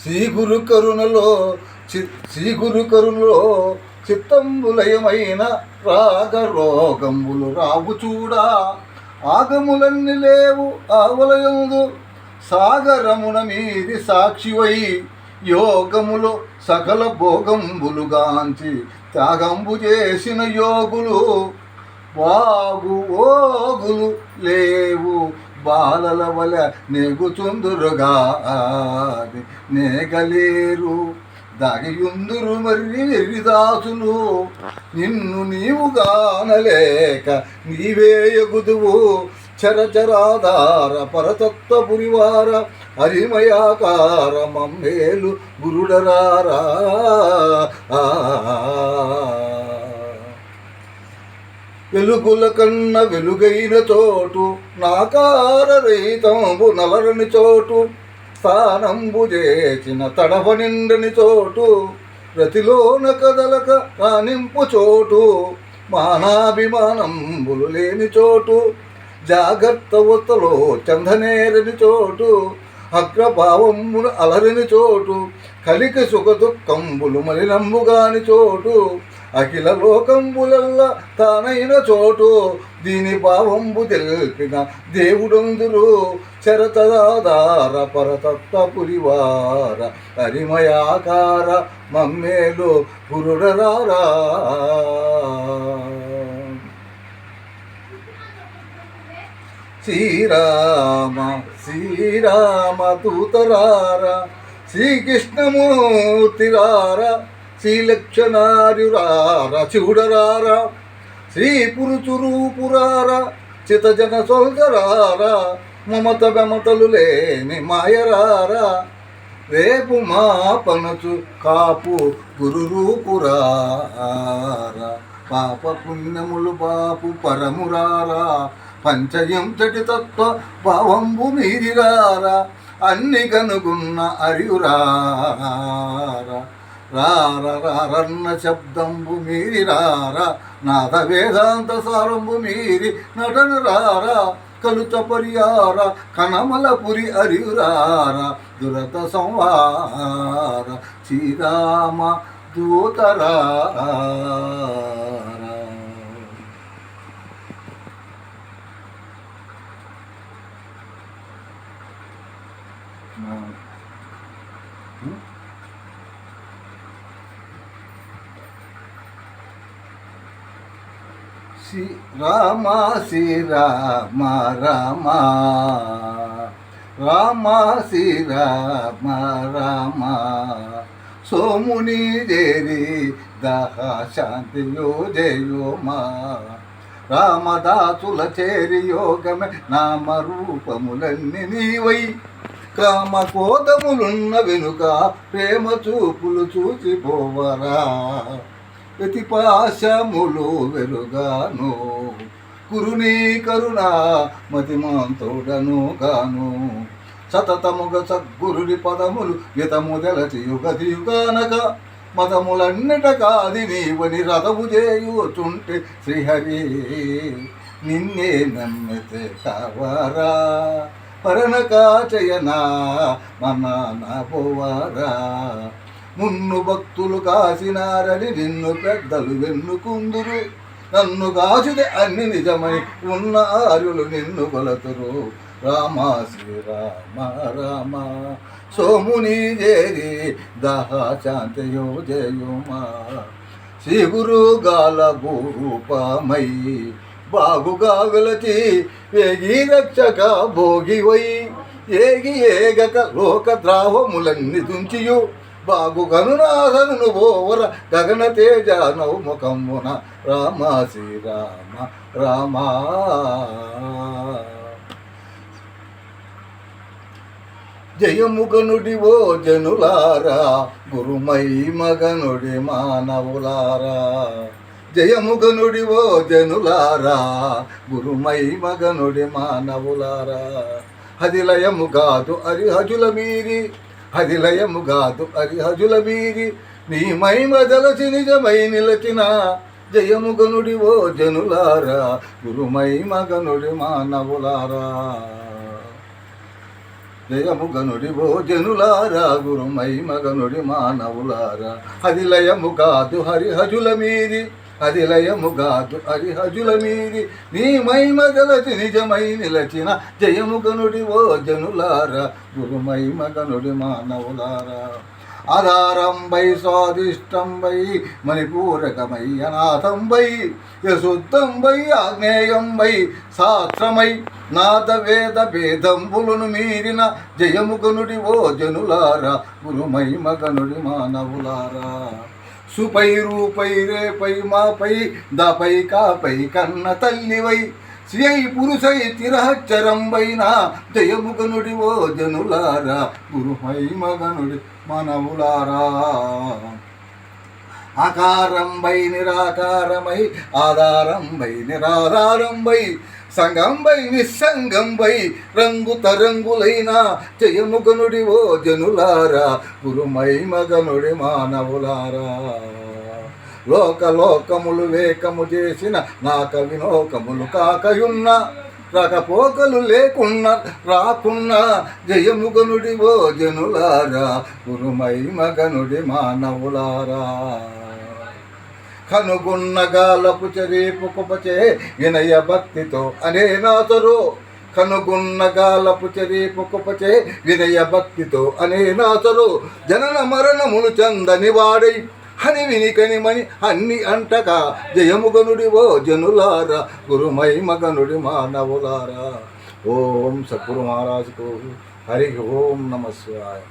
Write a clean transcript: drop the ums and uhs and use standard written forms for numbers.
శ్రీగురు కరుణలో శ్రీగురు కరుణలో చిత్తంబులయమైన రాగరోగంబులు రావు చూడా. ఆగములన్నీ లేవు ఆవలయందు సాగరమున మీది సాక్షివై. యోగములు సకల భోగంబులుగాంచి త్యాగంబు చేసిన యోగులు. ఓగులు లేవు బాలల వల నెగుచుందురుగా నేగలేరు దాగియుందురు మర్రి వెర్రిదాసులు. నిన్ను నీవుగానలేక నీవేయగుదువు చరచరాధార పరతత్వ పురివార హరిమయాకార మమ్మేలు గురుడరారా. వెలుగుల కన్న వెలుగైన చోటు నాకార రహితంబు నలరని చోటు. స్థానంబు చేసిన తడవ నిండని చోటు. రతిలోన కదలక రానింపు చోటు. మానాభిమానంబులు లేని చోటు. జాగ్రత్త వత్తలో చందనేరని చోటు. అగ్రభావమును అలరని చోటు. కలిక సుఖ దుఃఖంబులు మలినంబుగాని చోటు. అఖిల లోకంబులల్ల తానైన చోటు. దీని భావంబు తెలిపిన దేవుడందురు చరతదాధార పరతత్వ పురివార హరిమయాకార మమ్మేలు గురుడరారా. శ్రీరామ శ్రీరామ దూతరారా. శ్రీకృష్ణమూర్తిరారా. శ్రీలక్షణార్యురార శివుడరారా. శ్రీ పురుచురూపురార చితజన సొల్గరారా. మమత బెమతలు లేని మాయరారా. రేపు మా పనచు కాపు గురు రూపురారా. పాప పుణ్యములు బాపు పరమురారా. పంచయంతటి తత్వ భావంబు మీరిరారా. అన్ని కనుగున్న అరియురారా. రారన్న శబ్దంబు మీరి రారా. నాద వేదాంత సారంబు మీరి నటన రారా. కలుత పరియార కనమలపురి అరియురారా. దురత సంవార శ్రీరామ దూతరారా. రామ శ్రీరామ రామ రామ శ్రీరామ రామ. సోముని దేరి దహ శాంతియో జయోమా. రామదాసుల చేరి యోగమే నామరూపములన్నీ నీవై. కామ కోదములున్న వెనుక ప్రేమ చూపులు చూసిపోవరా. ప్రతిపాశములు వెలుగాను గురుని కరుణ మతిమంతుడను గాను. సతతముగ సద్గురుని పదములు యుతముదలచి యుగదియుగానక. మతములన్నిట కాది నీవని రథము చేయుచుంటే శ్రీహరి. నిన్నే నమ్మితే కావారా. పరణకాచయనా మన పోవారా. మున్ను భక్తులు కాసినారని నిన్ను పెద్దలు వెన్నుకుందురు. నన్ను కాచితే అన్ని నిజమై ఉన్న ఆర్యులు నిన్ను కొలతురు. రామ శ్రీరామ రామ. సోముని చేరి దహ శాంతయో జయోమా. శ్రీ గురు గాల భూరూపమై బాగుగా వెలచి వేగి రక్షక భోగివై. ఏగి ఏగక లోక ద్రావములన్నీ దుంచియు బాగు గనునాథను బోవర గగన తేజ నౌముఖమున. రామ శ్రీరామ రామ. జయముగనుడి ఓ జనులారా. గురుమై మగనుడి మానవులారా. జయముగనుడి ఓ జనులారా. గురుమై మగనుడి మానవులారా. హదిలయము గాదు అరిహజుల మీరి. హదిలయము గాదు అరిహజుల మీరి. నీ మహిమ జలచి నిజమై నిలచిన. జయముగనుడి ఓ జనులారా. గురుమై మగనుడి మానవులారా. జయముగనుడి ఓ జనులారా గురుమై మగనుడి మానవులారా. అది లయము కాదు హరిహజుల మీది, అది లయము కాదు హరిహజుల మీది, నీ మహిమ గలచి నిజమై నిలచిన జయముగనుడి ఓ జనులారా గురుమై మగనుడి మానవులారా. ఆధారంబై స్వాదిష్టంబై మణిపూరకమై అనాథంబై యశుద్ధంబై ఆగ్నేయంబై శాస్త్రమై నాద వేద భేదంబులను మీరిన జయముగనుడి ఓ జనులారా గురుమై మగనుడి మానవులారా. సుపై రూపై రేపై మాపై దపై కాపై కన్న తల్లివై శ్రీయై పురుషై తిరహచ్చరంబైన జయముగనుడి ఓ జనులారా గురుమై మగనుడి మనవులారా. ఆకారంబై నిరాకారమై ఆధారంబై నిరాధారంబై సంగంబై నిస్సంగంబై రంగు తరంగులైన జయముగనుడి ఓ జనులారా గురుమై మగనుడి మానవులారా. లోకములు వేకము చేసిన నాక వినోకములు కాకయున్న రకపోకలు లేకున్నా రాకున్నా జయముగనుడి ఓ జనులారా గురుమై మగనుడి మానవులారా. కనుగొన్న గాలపు చెరీపు కుపచే వినయ భక్తితో అనేనాథరో, కనుగొన్న గాలపు చెరీపు కుపచే వినయ భక్తితో అనేనాథరో, జనన మరణములు చందని వాడై హని వినికనిమని అన్ని అంటగా జయముగనుడి ఓ జనులారా గురుమై మగనుడి మానవులారా. ఓం సద్గురు మహారాజుకు హరి ఓం నమ శివాయ.